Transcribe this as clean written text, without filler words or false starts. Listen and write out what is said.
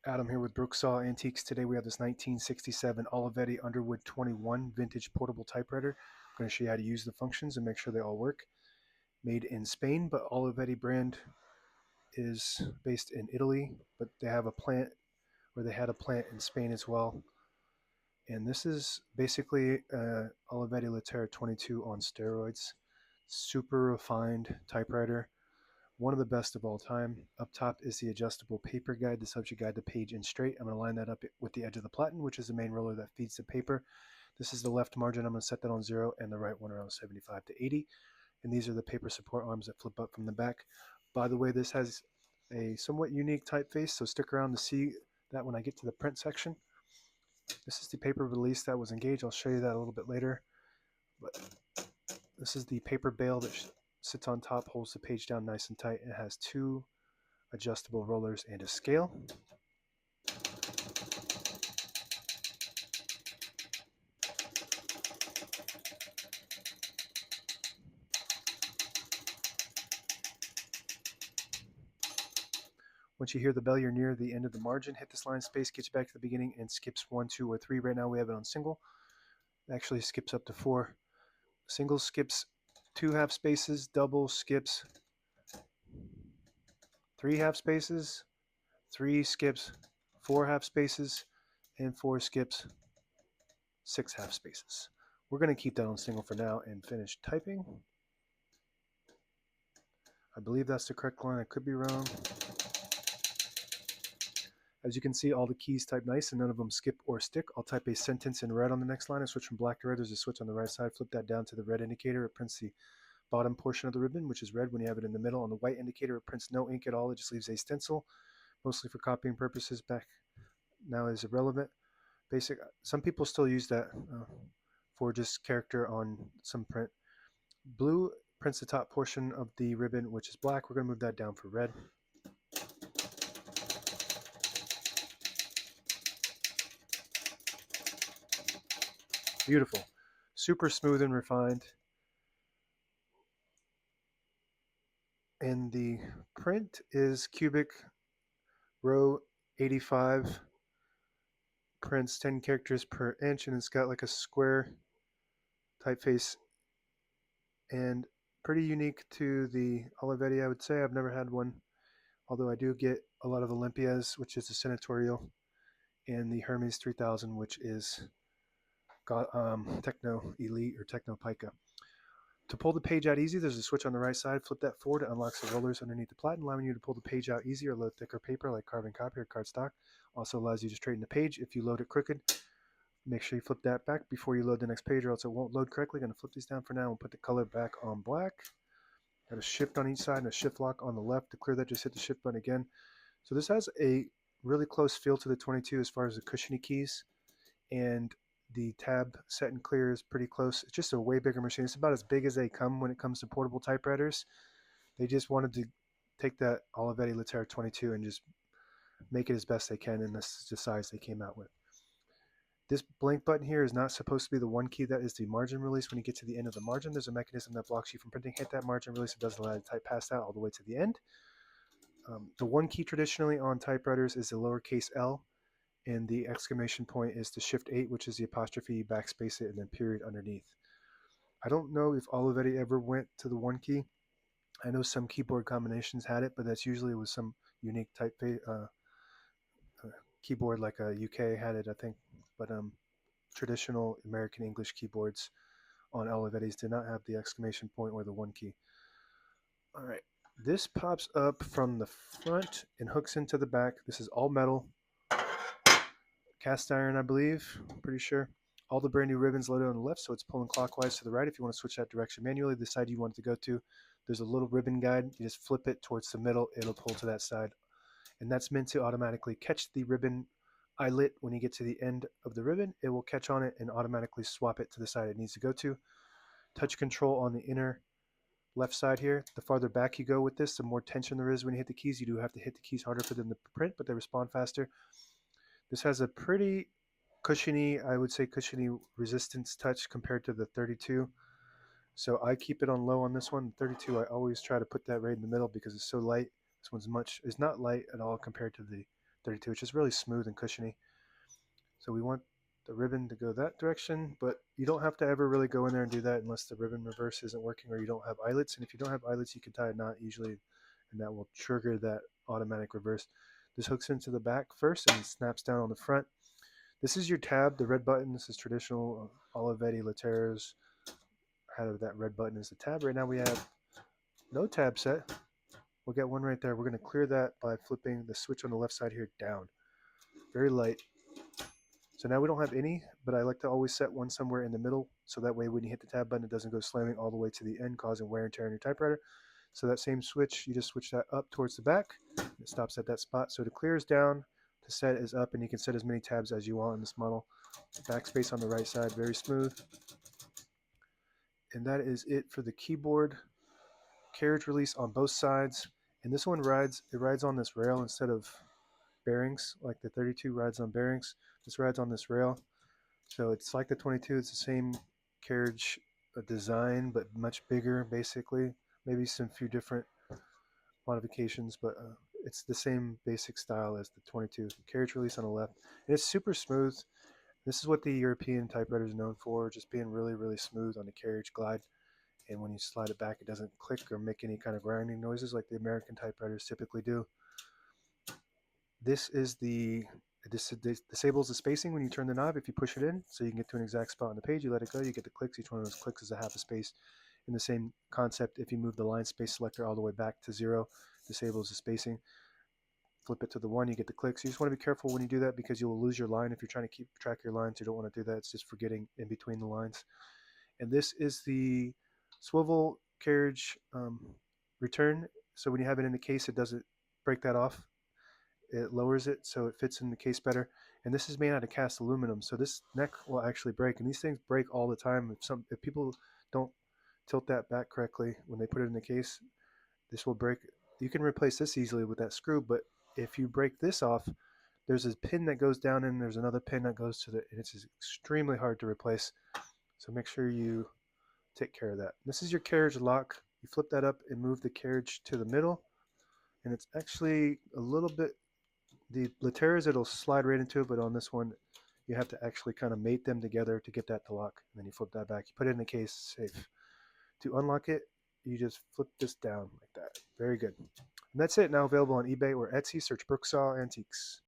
Adam here with Brooksaw Antiques. Today we have this 1967 Olivetti Underwood 21 vintage portable typewriter. I'm going to show you how to use the functions and make sure they all work. Made in Spain, but Olivetti brand is based in Italy, but they have a plant, or they had a plant in Spain as well. And this is basically Olivetti Laterra 22 on steroids. Super refined typewriter, one of the best of all time. Up top is the adjustable paper guide. This helps you guide the page in straight. I'm going to line that up with the edge of the platen, which is the main roller that feeds the paper. This is the left margin. I'm going to set that on 0 and the right one around 75 to 80. And these are the paper support arms that flip up from the back. By the way, this has a somewhat unique typeface, so stick around to see that when I get to the print section. This is the paper release that was engaged. I'll show you that a little bit later. But this is the paper bale that sits on top, holds the page down nice and tight. It has two adjustable rollers and a scale. Once you hear the bell, you're near the end of the margin. Hit this line space, gets you back to the beginning, and skips 1, 2, or 3. Right now we have it on single. It actually skips up to 4. Single skips 2 half spaces, double skips 3 half spaces, 3 skips 4 half spaces, and 4 skips 6 half spaces. We're going to keep that on single for now and finish typing. I believe that's the correct line. I could be wrong. As you can see, all the keys type nice and none of them skip or stick. I'll type a sentence in red on the next line. I switch from black to red. There's a switch on the right side. Flip that down to the red indicator. It prints the bottom portion of the ribbon, which is red when you have it in the middle. On the white indicator, it prints no ink at all. It just leaves a stencil, mostly for copying purposes. Back now is irrelevant. Basic. Some people still use that for just character on some print. Blue prints the top portion of the ribbon, which is black. We're going to move that down for red. Beautiful. Super smooth and refined. And the print is cubic row 85, prints 10 characters per inch, and it's got like a square typeface and pretty unique to the Olivetti, I would say. I've never had one, although I do get a lot of Olympias, which is a senatorial, and the Hermes 3000, which is Techno Elite or Techno Pica. To pull the page out easy, there's a switch on the right side. Flip that forward. It unlocks the rollers underneath the platen, allowing you to pull the page out easy or load thicker paper like carbon copy or cardstock. Also allows you to straighten the page. If you load it crooked, make sure you flip that back before you load the next page or else it won't load correctly. Going to flip these down for now and put the color back on black. Got a shift on each side and a shift lock on the left. To clear that, just hit the shift button again. So this has a really close feel to the 22 as far as the cushiony keys, and the tab set and clear is pretty close. It's just a way bigger machine. It's about as big as they come when it comes to portable typewriters. They just wanted to take that Olivetti Laterra 22 and just make it as best they can, and this is the size they came out with. This blank button here is not supposed to be the one key. That is the margin release. When you get to the end of the margin, there's a mechanism that blocks you from printing. Hit that margin release. It doesn't allow you to type past that all the way to the end. The one key traditionally on typewriters is the lowercase l, and the exclamation point is the shift 8, which is the apostrophe, backspace it, and then period underneath. I don't know if Olivetti ever went to the one key. I know some keyboard combinations had it, but that's usually with some unique keyboard, like a UK had it, I think. But traditional American English keyboards on Olivetti's did not have the exclamation point or the one key. All right, this pops up from the front and hooks into the back. This is all metal. Cast iron, I believe, I'm pretty sure. All the brand new ribbons loaded on the left, so it's pulling clockwise to the right. If you want to switch that direction manually, the side you want it to go to, there's a little ribbon guide. You just flip it towards the middle, it'll pull to that side. And that's meant to automatically catch the ribbon eyelet. When you get to the end of the ribbon, it will catch on it and automatically swap it to the side it needs to go to. Touch control on the inner left side here. The farther back you go with this, the more tension there is when you hit the keys. You do have to hit the keys harder for them to print, but they respond faster. This has a pretty cushiony, I would say cushiony resistance touch compared to the 32. So I keep it on low on this one. 32, I always try to put that right in the middle because it's so light. This one's is not light at all compared to the 32. It's just really smooth and cushiony. So we want the ribbon to go that direction, but you don't have to ever really go in there and do that unless the ribbon reverse isn't working or you don't have eyelets. And if you don't have eyelets, you can tie a knot usually, and that will trigger that automatic reverse. This hooks into the back first and snaps down on the front. This is your tab, the red button. This is traditional Olivetti Laterras. Had that red button as the tab. Right now we have no tab set. We'll get one right there. We're going to clear that by flipping the switch on the left side here down. Very light. So now we don't have any, but I like to always set one somewhere in the middle, so that way when you hit the tab button, it doesn't go slamming all the way to the end, causing wear and tear on your typewriter. So that same switch, you just switch that up towards the back. It stops at that spot. So to clear is down, to set is up, and you can set as many tabs as you want in this model. Backspace on the right side, very smooth. And that is it for the keyboard. Carriage release on both sides. And this one rides on this rail instead of bearings, like the 32 rides on bearings. This rides on this rail. So it's like the 22, it's the same carriage design, but much bigger, basically. Maybe some few different modifications, but it's the same basic style as the 22. Carriage release on the left. And it's super smooth. This is what the European typewriter is known for, just being really, really smooth on the carriage glide. And when you slide it back, it doesn't click or make any kind of grinding noises like the American typewriters typically do. This is this disables the spacing when you turn the knob if you push it in, so you can get to an exact spot on the page. You let it go, you get the clicks. Each one of those clicks is a half a space. In the same concept, if you move the line space selector all the way back to 0, disables the spacing. Flip it to the 1, you get the clicks. You just want to be careful when you do that because you will lose your line if you're trying to keep track of your lines. You don't want to do that. It's just forgetting in between the lines. And this is the swivel carriage return. So when you have it in the case, it doesn't break that off. It lowers it so it fits in the case better. And this is made out of cast aluminum, so this neck will actually break. And these things break all the time. If people don't tilt that back correctly when they put it in the case, this will break. You can replace this easily with that screw, but if you break this off, there's a pin that goes down and there's another pin that goes to and it's extremely hard to replace. So make sure you take care of that. This is your carriage lock. You flip that up and move the carriage to the middle, and it's actually a little bit, the Laterras, it'll slide right into it, but on this one, you have to actually kind of mate them together to get that to lock. And then you flip that back. You put it in the case, safe. To unlock it, you just flip this down like that. Very good. And that's it. Now available on eBay or Etsy. Search Brooksaw Antiques.